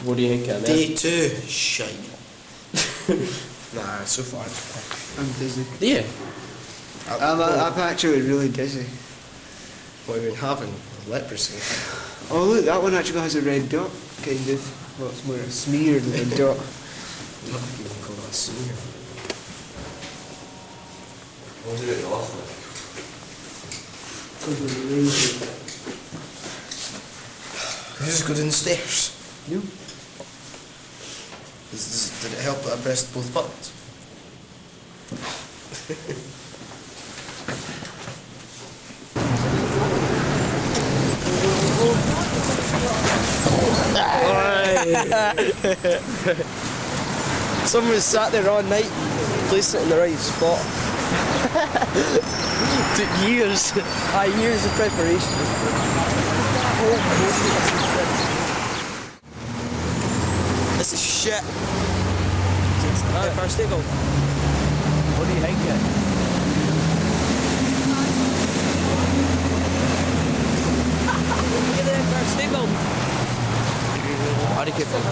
What do you think of Day 2, shite. Nah, so far. I'm dizzy. Yeah. I'm actually really dizzy. What have you been having? Leprosy. Oh look, that one actually has a red dot, kind of. Well, it's more a smeared red dot. You can call that a smear. What did it last night? Just go downstairs. No. Did it help that I pressed both buttons? Someone sat there all night, placed it in the right spot. Took years. Years of preparation. This is shit. First eagle. What do you think of it? Look at that first eagle. How do you keep them?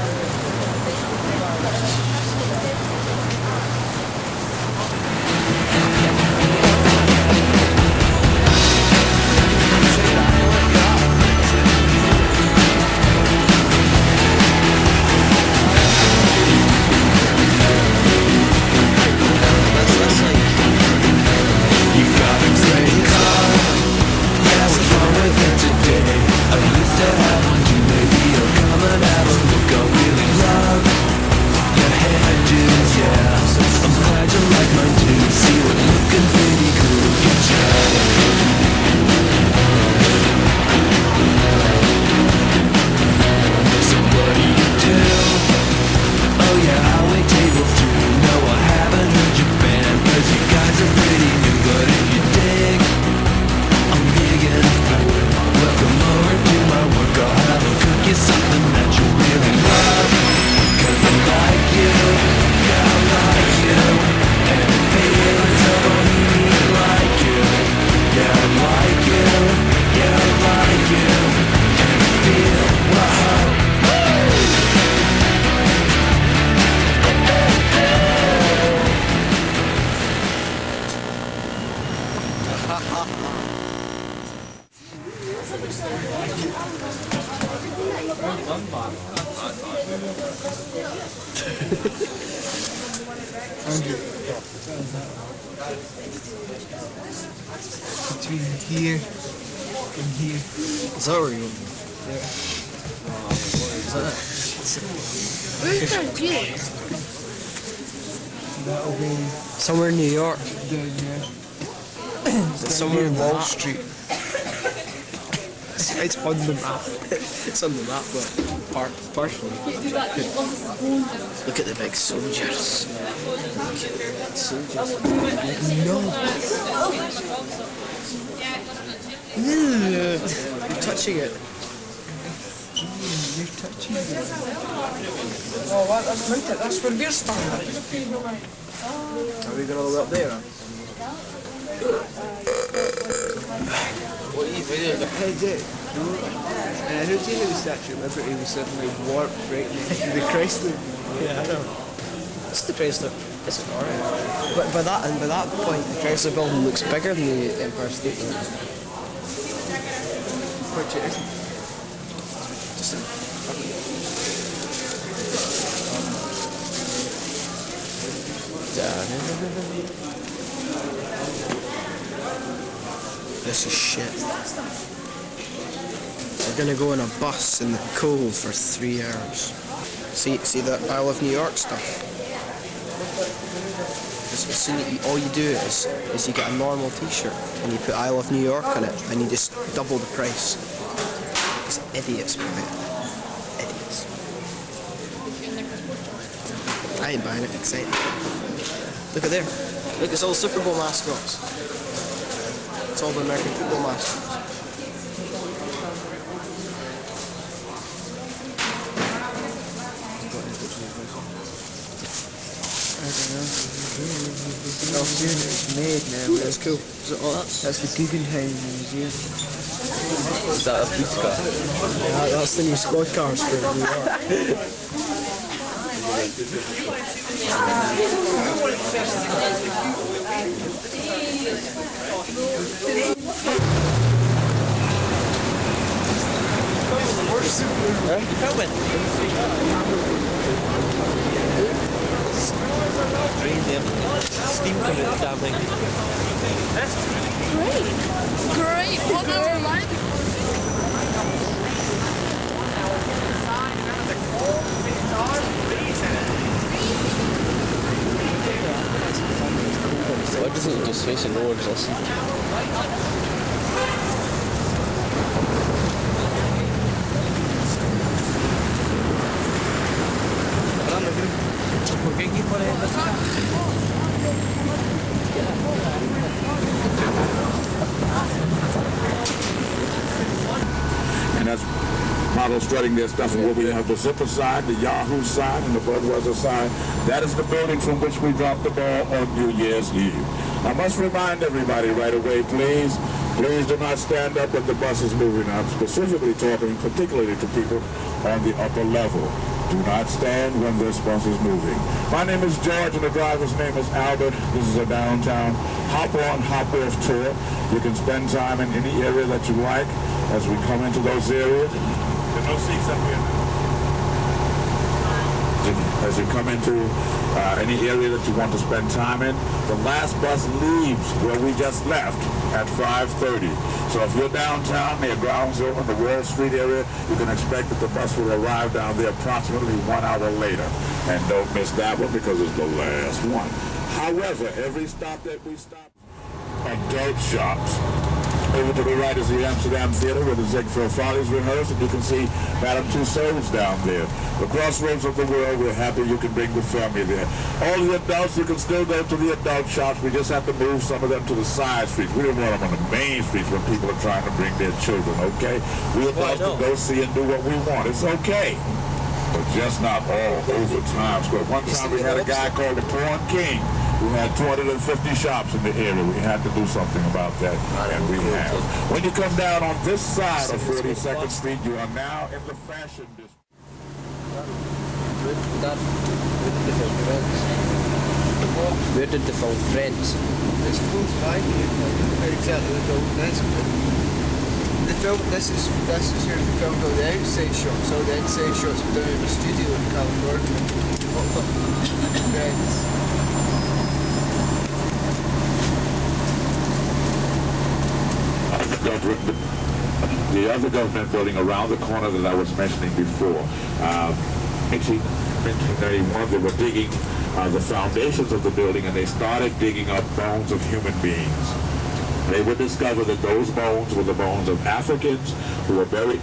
Andrew. Between here and here. Is that where you want? Where's Nigeria? That'll be Somewhere in New York. down there. Somewhere in Wall Street. It's on the map. It's on the map, but partially. Look at the big soldiers. No. You're touching it. You're touching it. Oh, what? That's winter. That's where we're starting. Are we going all the way up there? What are you doing? Head it. And I don't think the Statue of Liberty was suddenly warped right next to the Chrysler. Yeah, I know. It's the Chrysler. It's alright. But by that point, the Chrysler building looks bigger than the Empire State Building. Which it isn't. Just This is shit. We're gonna go in a bus in the cold for 3 hours. See the Isle of New York stuff? All you do is you get a normal t-shirt and you put Isle of New York on it and you just double the price. It's idiots, man. Idiots. I ain't buying it, excited. Look at there. Look, it's all Super Bowl mascots. It's all the American football mascots. Oh, soon it's made now. That's cool. Is it all that? That's the Guggenheim Museum. Is that a police car? Yeah, that's the new squad cars for New York. Steam coming out, damn thing. Great, whatever, man. Why doesn't it just face inwards? And that's models strutting their stuff. And where we have the Zipper side, the Yahoo side, and the Budweiser side. That is the building from which we dropped the ball on New Year's Eve. I must remind everybody right away, please do not stand up when the bus is moving. I'm specifically talking particularly to people on the upper level. Do not stand when this bus is moving. My name is George and the driver's name is Albert. This is a downtown hop-on, hop-off tour. You can spend time in any area that you like as we come into those areas. There are no seats up here. As you come into any area that you want to spend time in, the last bus leaves where we just left at 5:30. So if you're downtown near Ground Zero in the Wall Street area, you can expect that the bus will arrive down there approximately 1 hour later. And don't miss that one because it's the last one. However, every stop that we stop are dope shops. Over to the right is the Amsterdam Theater where the Ziegfeld Follies rehearse, and you can see Madame Tussauds down there. The crossroads of the world, we're happy you can bring the family there. All the adults, you can still go to the adult shops. We just have to move some of them to the side streets. We don't want them on the main streets when people are trying to bring their children, okay? We adults can go see and do what we want. It's okay. But just not all over Times Square. One time we had a guy called the Porn King who had 250 shops in the area. We had to do something about that, and we have. When you come down on this side of 42nd Street, you are now in the fashion district. Where did the film Friends? It's close by here. Not exactly the building is, but the film. This is where we filmed all the outside shots. All the inside shots were done in the studio in California. Friends. The other government building around the corner that I was mentioning before, 1991, they were digging the foundations of the building, and they started digging up bones of human beings. They would discover that those bones were the bones of Africans who were buried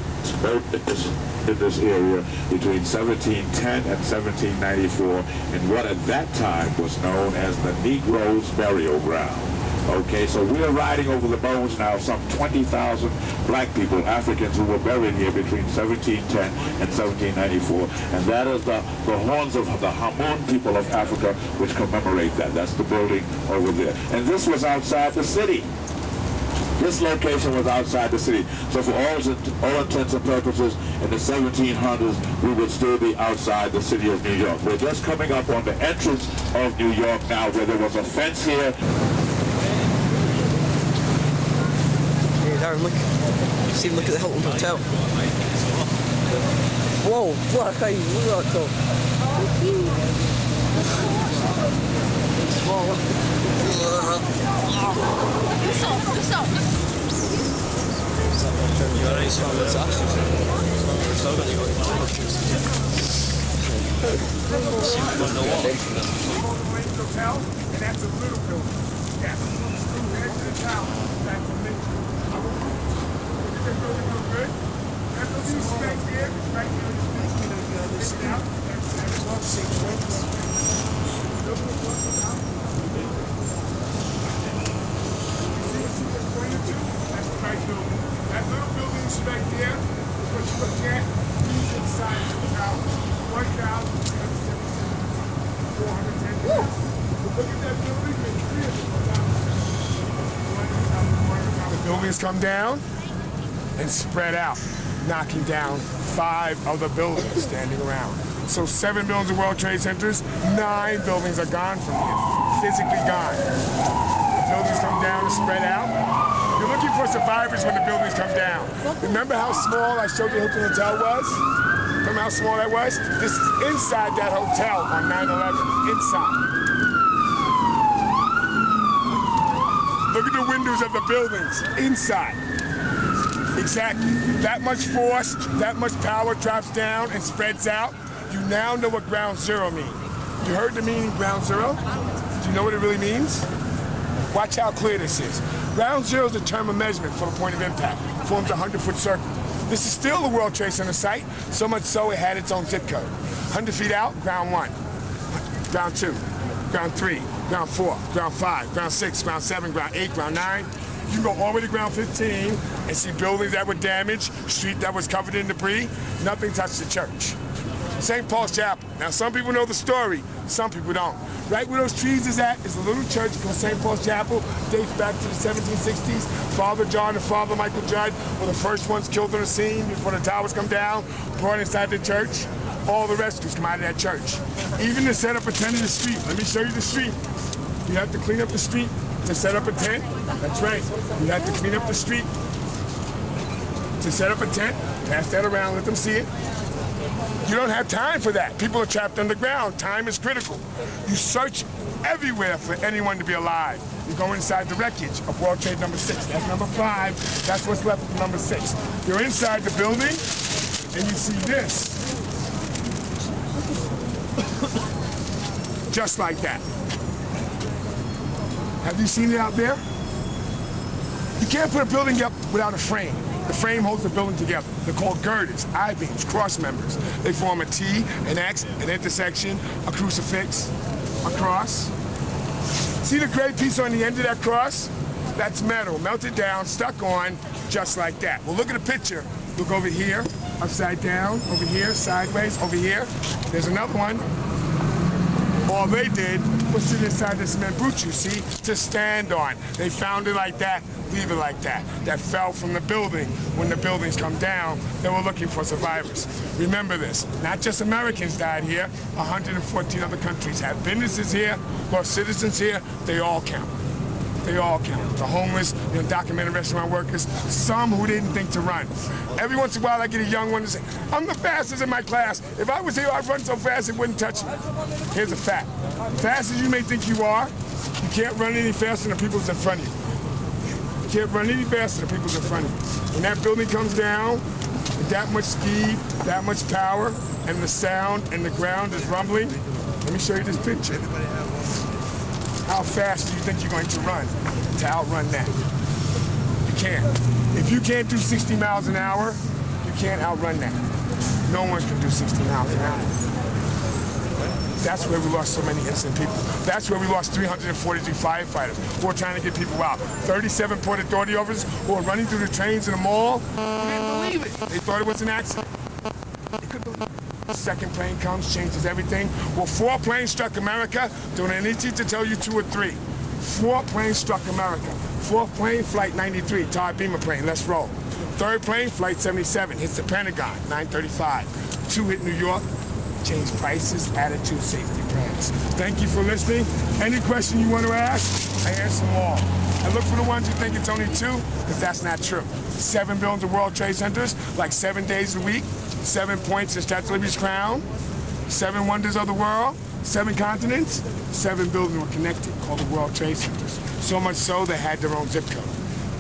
in this area between 1710 and 1794 in what at that time was known as the Negroes' Burial Ground. Okay, so we are riding over the bones now of some 20,000 black people, Africans, who were buried here between 1710 and 1794. And that is the horns of the Hamon people of Africa, which commemorate that. That's the building over there. And this was outside the city. This location was outside the city. So for all intents and purposes, in the 1700s, we would still be outside the city of New York. We're just coming up on the entrance of New York now, where there was a fence here. Darren, look. See, look at the Hilton Hotel. Whoa, look at that top. That little building back there, what you look at, these inside of the house, 1,410 years. Look at that building, there's three of them down. The buildings come down, and spread out, knocking down 5 other buildings standing around. So 7 buildings of World Trade Centers, 9 buildings are gone from here, physically gone. The buildings come down and spread out. You're looking for survivors when the buildings come down. Remember how small I showed you Hilton Hotel was? Remember how small that was? This is inside that hotel on 9/11, inside. Look at the windows of the buildings, inside. Exactly. That much force, that much power drops down and spreads out. You now know what ground zero means. You heard the meaning ground zero? Do you know what it really means? Watch how clear this is. Ground zero is a term of measurement for the point of impact. It forms a 100-foot circle. This is still the World Trade Center site, so much so it had its own zip code. 100 feet out, ground 1, ground 2, ground 3, ground 4, ground 5, ground 6, ground 7, ground 8, ground 9. You can go all the way to ground 15 and see buildings that were damaged, street that was covered in debris. Nothing touched the church. St. Paul's Chapel. Now, some people know the story, some people don't. Right where those trees is at is a little church called St. Paul's Chapel. Dates back to the 1760s. Father John and Father Michael Judd were the first ones killed on the scene before the towers come down, brought inside the church. All the rescues come out of that church. Even to set up a tent in the street. Let me show you the street. You have to clean up the street to set up a tent. That's right. You have to clean up the street to set up a tent. Pass that around, let them see it. You don't have time for that. People are trapped underground. Time is critical. You search everywhere for anyone to be alive. You go inside the wreckage of World Trade number 6. That's number 5. That's what's left of number 6. You're inside the building, and you see this. Just like that. Have you seen it out there? You can't put a building up without a frame. The frame holds the building together. They're called girders, I-beams, cross members. They form a T, an X, an intersection, a crucifix, a cross. See the gray piece on the end of that cross? That's metal, melted down, stuck on, just like that. Well, look at the picture. Look over here, upside down, over here, sideways, over here. There's another one. All they did was sit inside the cement boot, you see, to stand on. They found it like that, leave it like that. That fell from the building. When the buildings come down, they were looking for survivors. Remember this, not just Americans died here, 114 other countries have businesses here, lost citizens here, they all count. They all count. The homeless, the undocumented restaurant workers, some who didn't think to run. Every once in a while I get a young one to say, I'm the fastest in my class. If I was here, I'd run so fast it wouldn't touch me. Here's a fact. Fast as you may think you are, you can't run any faster than the people in front of you. You can't run any faster than the people in front of you. When that building comes down, with that much speed, that much power, and the sound and the ground is rumbling, let me show you this picture. How fast do you think you're going to run to outrun that? You can't. If you can't do 60 miles an hour, you can't outrun that. No one can do 60 miles an hour. That's where we lost so many innocent people. That's where we lost 343 firefighters who were trying to get people out. 37 Port Authority officers who were running through the trains in the mall. They didn't believe it. They thought it was an accident. They couldn't believe it. The second plane comes, changes everything. Well, 4 planes struck America. Don't I need to tell you 2 or 3? 4 planes struck America. 4th plane, Flight 93, Todd Beamer plane, let's roll. 3rd plane, Flight 77, hits the Pentagon, 9:35. 2 hit New York, changed prices, attitude, safety plans. Thank you for listening. Any question you want to ask, I answer them all. And look for the ones who think it's only 2, because that's not true. 7 buildings of World Trade Centers, like 7 days a week, 7 points in Statue of Liberty's crown, 7 wonders of the world, 7 continents, 7 buildings were connected, called the World Trade Centers. So much so they had their own zip code.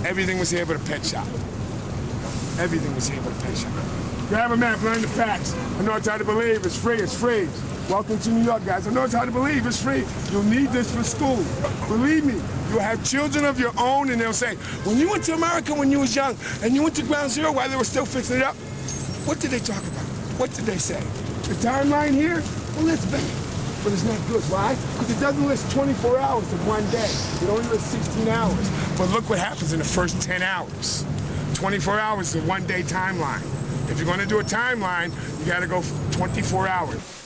Everything was here but a pet shop. Everything was here but a pet shop. Grab a map, learn the facts. I know it's hard to believe, it's free, it's free. Welcome to New York, guys. I know it's hard to believe, it's free. You'll need this for school. Believe me, you'll have children of your own and they'll say, when you went to America when you was young and you went to ground zero while they were still fixing it up, what did they talk about? What did they say? The timeline here? Well, it's bad, but it's not good. Why? Because it doesn't list 24 hours of one day. It only lists 16 hours. But look what happens in the first 10 hours. 24 hours is a one-day timeline. If you're going to do a timeline, you got to go 24 hours.